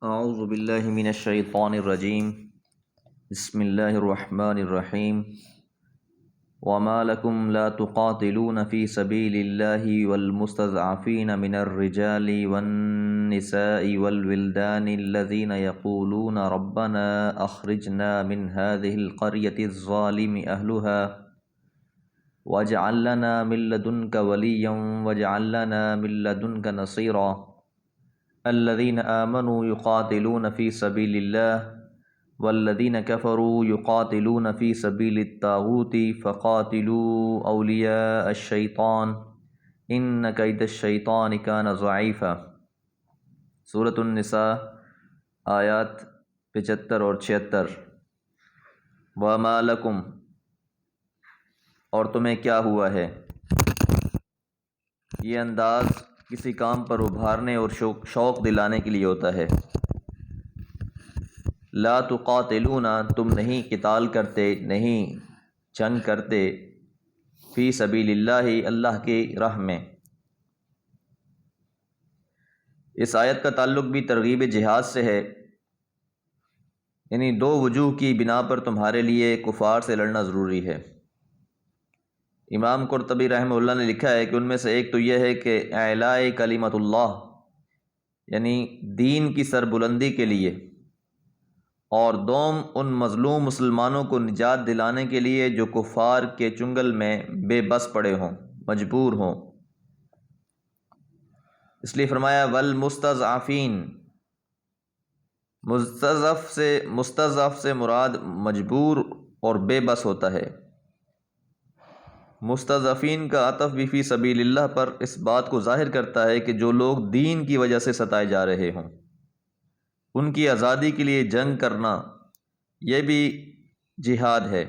اعوذ باللہ من الشیطان الرجیم بسم اللہ الرحمن الرحیم وما لکم لا تقاتلون فی سبیل اللہ والمستضعفین من الرجال والنساء والولدان الذین یقولون ربنا اخرجنا من هذه القریة الظالم اہلها واجعل لنا من لدنک ولیا واجعل لنا من لدنک نصیرا الذين آمنوا يقاتلون في سبيل الله والذين كفروا يقاتلون في سبيل الطاغوت فقاتلوا أولياء الشيطان إن كيد الشيطان كان ضعيفا۔ سورة النساء آیات 75 اور 76۔ وما لکم، اور تمہیں کیا ہوا ہے۔ یہ انداز کسی کام پر ابھارنے اور شوق دلانے کے لیے ہوتا ہے۔ لا تقاتلون، تم نہیں قتال کرتے، نہیں جنگ کرتے، فی سبیل اللہ، اللہ کی راہ میں۔ اس آیت کا تعلق بھی ترغیب جہاد سے ہے، یعنی دو وجوہ کی بنا پر تمہارے لیے کفار سے لڑنا ضروری ہے۔ امام قرطبی رحمہ اللہ نے لکھا ہے کہ ان میں سے ایک تو یہ ہے کہ اعلاء کلمت اللہ، یعنی دین کی سربلندی کے لیے، اور دوم ان مظلوم مسلمانوں کو نجات دلانے کے لیے جو کفار کے چنگل میں بے بس پڑے ہوں، مجبور ہوں۔ اس لیے فرمایا والمستضعفین، مستضعف سے مراد مجبور اور بے بس ہوتا ہے۔ مستضعفین کا عطف بھی فی سبیل اللہ پر اس بات کو ظاہر کرتا ہے کہ جو لوگ دین کی وجہ سے ستائے جا رہے ہوں، ان کی آزادی کے لیے جنگ کرنا یہ بھی جہاد ہے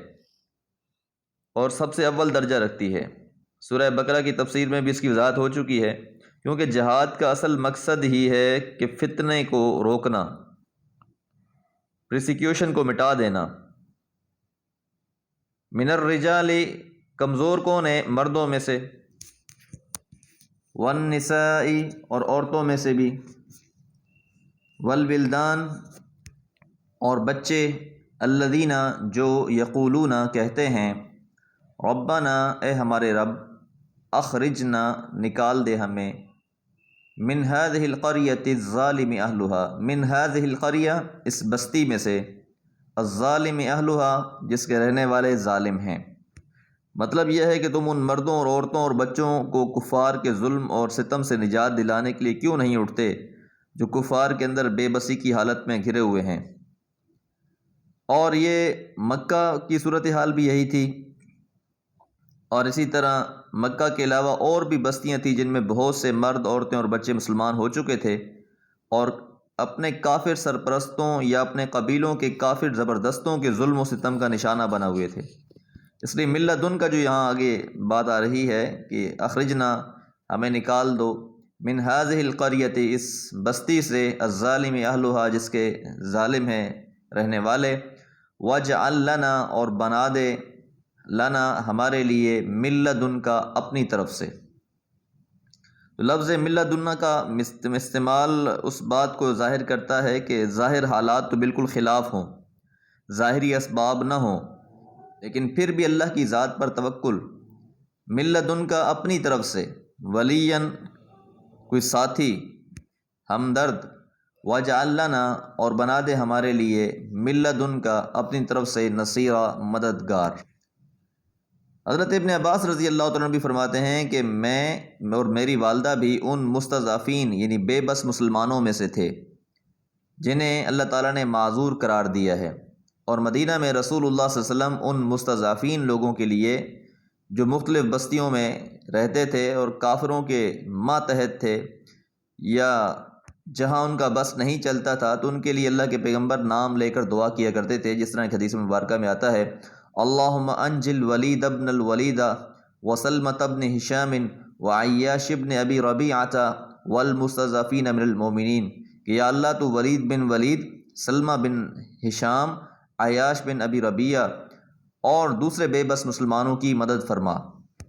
اور سب سے اول درجہ رکھتی ہے۔ سورہ بقرہ کی تفسیر میں بھی اس کی وضاحت ہو چکی ہے، کیونکہ جہاد کا اصل مقصد ہی ہے کہ فتنے کو روکنا، پرسیکیوشن کو مٹا دینا۔ من الرجال، کمزور کون ہے؟ مردوں میں سے، والنساء، اور عورتوں میں سے بھی، والولدان، اور بچے، الذین، جو یقولون، کہتے ہیں، ربنا، اے ہمارے رب، اخرجنا، نکال دے ہمیں، من هذه القریۃ الظالم اہلها، من هذه القریہ، اس بستی میں سے، الظالم اہلها، جس کے رہنے والے ظالم ہیں۔ مطلب یہ ہے کہ تم ان مردوں اور عورتوں اور بچوں کو کفار کے ظلم اور ستم سے نجات دلانے کے لیے کیوں نہیں اٹھتے جو کفار کے اندر بے بسی کی حالت میں گھرے ہوئے ہیں۔ اور یہ مکہ کی صورتحال بھی یہی تھی، اور اسی طرح مکہ کے علاوہ اور بھی بستیاں تھیں جن میں بہت سے مرد، عورتیں اور بچے مسلمان ہو چکے تھے اور اپنے کافر سرپرستوں یا اپنے قبیلوں کے کافر زبردستوں کے ظلم و ستم کا نشانہ بنا ہوئے تھے۔ اس لیے من لدن کا جو یہاں آگے بات آ رہی ہے کہ اخرجنا، ہمیں نکال دو، من هذه القریۃ، اس بستی سے، الظالم اہلها، جس کے ظالم ہیں رہنے والے، واجعل لنا، اور بنا دے، لنا، ہمارے لیے، من لدن کا، اپنی طرف سے۔ تو لفظ من لدن کا استعمال اس بات کو ظاہر کرتا ہے کہ ظاہر حالات تو بالکل خلاف ہوں، ظاہری اسباب نہ ہوں، لیکن پھر بھی اللہ کی ذات پر توکل، من لدن کا، اپنی طرف سے، ولین، کوئی ساتھی، ہمدرد، واجعل لنا، اور بنا دے ہمارے لیے، من لدن کا، اپنی طرف سے، نصیرا، مددگار۔ حضرت ابن عباس رضی اللہ تعالیٰ عنہ بھی فرماتے ہیں کہ میں اور میری والدہ بھی ان مستضعفین، یعنی بے بس مسلمانوں میں سے تھے جنہیں اللہ تعالیٰ نے معذور قرار دیا ہے، اور مدینہ میں رسول اللہ صلی اللہ علیہ وسلم ان مستضعفین لوگوں کے لیے جو مختلف بستیوں میں رہتے تھے اور کافروں کے ماتحت تھے یا جہاں ان کا بس نہیں چلتا تھا، تو ان کے لیے اللہ کے پیغمبر نام لے کر دعا کیا کرتے تھے، جس طرح ایک حدیث مبارکہ میں آتا ہے، اللہم انجل ولید ابن الولید وسلمۃ ابن ہشام وعیاش ابن ابی ربیعۃ والمستضعفین من المؤمنین، کہ یا اللہ تو ولید بن ولید، سلمہ بن ہشام، عیاش بن ابی ربیعہ اور دوسرے بے بس مسلمانوں کی مدد فرما۔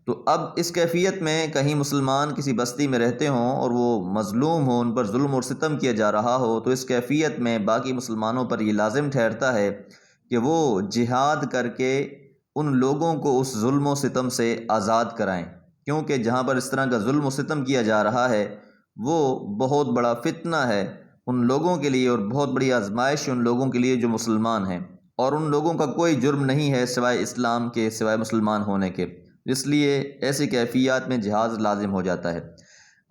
تو اب اس کیفیت میں کہیں مسلمان کسی بستی میں رہتے ہوں اور وہ مظلوم ہوں، ان پر ظلم اور ستم کیا جا رہا ہو، تو اس کیفیت میں باقی مسلمانوں پر یہ لازم ٹھہرتا ہے کہ وہ جہاد کر کے ان لوگوں کو اس ظلم و ستم سے آزاد کرائیں، کیونکہ جہاں پر اس طرح کا ظلم و ستم کیا جا رہا ہے وہ بہت بڑا فتنہ ہے ان لوگوں کے لیے، اور بہت بڑی آزمائش ان لوگوں کے لیے جو مسلمان ہیں، اور ان لوگوں کا کوئی جرم نہیں ہے سوائے اسلام کے، سوائے مسلمان ہونے کے، اس لیے ایسی کیفیات میں جہاد لازم ہو جاتا ہے۔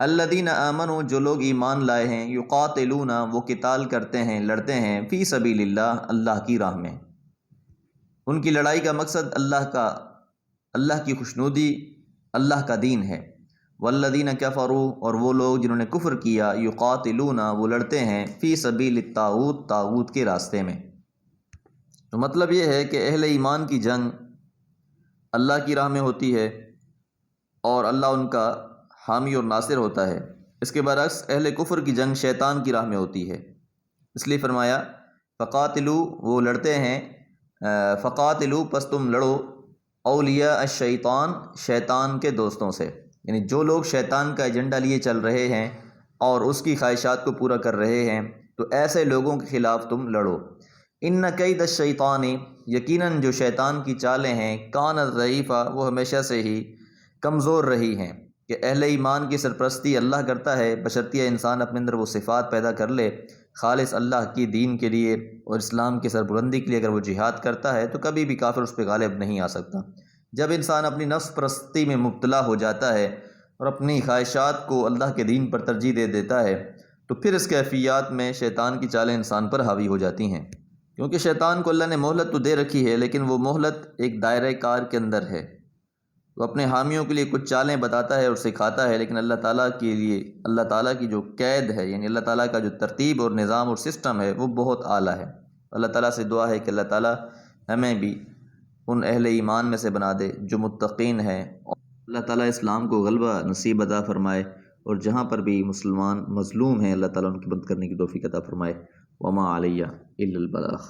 الذین آمنوا، جو لوگ ایمان لائے ہیں، یقاتلون، وہ قتال کرتے ہیں، لڑتے ہیں، فی سبیل اللہ، اللہ کی راہ میں، ان کی لڑائی کا مقصد اللہ کی خوشنودی، اللہ کا دین ہے۔ والذین کفروا، اور وہ لوگ جنہوں نے کفر کیا، یقاتلون، وہ لڑتے ہیں، فی سبیل الطاغوت، طاغوت کے راستے میں۔ تو مطلب یہ ہے کہ اہل ایمان کی جنگ اللہ کی راہ میں ہوتی ہے اور اللہ ان کا حامی اور ناصر ہوتا ہے۔ اس کے برعکس اہل کفر کی جنگ شیطان کی راہ میں ہوتی ہے، اس لیے فرمایا فقاتلو، وہ لڑتے ہیں، فقاتلو، پس تم لڑو، اولیاء الشیطان، شیطان کے دوستوں سے، یعنی جو لوگ شیطان کا ایجنڈا لیے چل رہے ہیں اور اس کی خواہشات کو پورا کر رہے ہیں، تو ایسے لوگوں کے خلاف تم لڑو۔ ان کید الشیطان، یقیناً جو شیطان کی چالیں ہیں، کانت ضعیفہ، وہ ہمیشہ سے ہی کمزور رہی ہیں، کہ اہل ایمان کی سرپرستی اللہ کرتا ہے بشرطیہ انسان اپنے اندر وہ صفات پیدا کر لے خالص اللہ کی دین کے لیے اور اسلام کی سربلندی کے لیے۔ اگر وہ جہاد کرتا ہے تو کبھی بھی کافر اس پہ غالب نہیں آ سکتا۔ جب انسان اپنی نفس پرستی میں مبتلا ہو جاتا ہے اور اپنی خواہشات کو اللہ کے دین پر ترجیح دے دیتا ہے، تو پھر اس کیفیات میں شیطان کی چالیں انسان پر حاوی ہو جاتی ہیں، کیونکہ شیطان کو اللہ نے مہلت تو دے رکھی ہے، لیکن وہ مہلت ایک دائرہ کار کے اندر ہے، وہ اپنے حامیوں کے لیے کچھ چالیں بتاتا ہے اور سکھاتا ہے، لیکن اللہ تعالیٰ کے لیے، اللہ تعالیٰ کی جو قید ہے، یعنی اللہ تعالیٰ کا جو ترتیب اور نظام اور سسٹم ہے، وہ بہت اعلیٰ ہے۔ اللہ تعالیٰ سے دعا ہے کہ اللہ تعالیٰ ہمیں بھی ان اہل ایمان میں سے بنا دے جو متقین ہیں، اور اللہ تعالیٰ اسلام کو غلبہ نصیب عطا فرمائے، اور جہاں پر بھی مسلمان مظلوم ہیں اللہ تعالیٰ ان کی مدد کرنے کی توفیق عطا فرمائے۔ وما علیہ الا البلاغ۔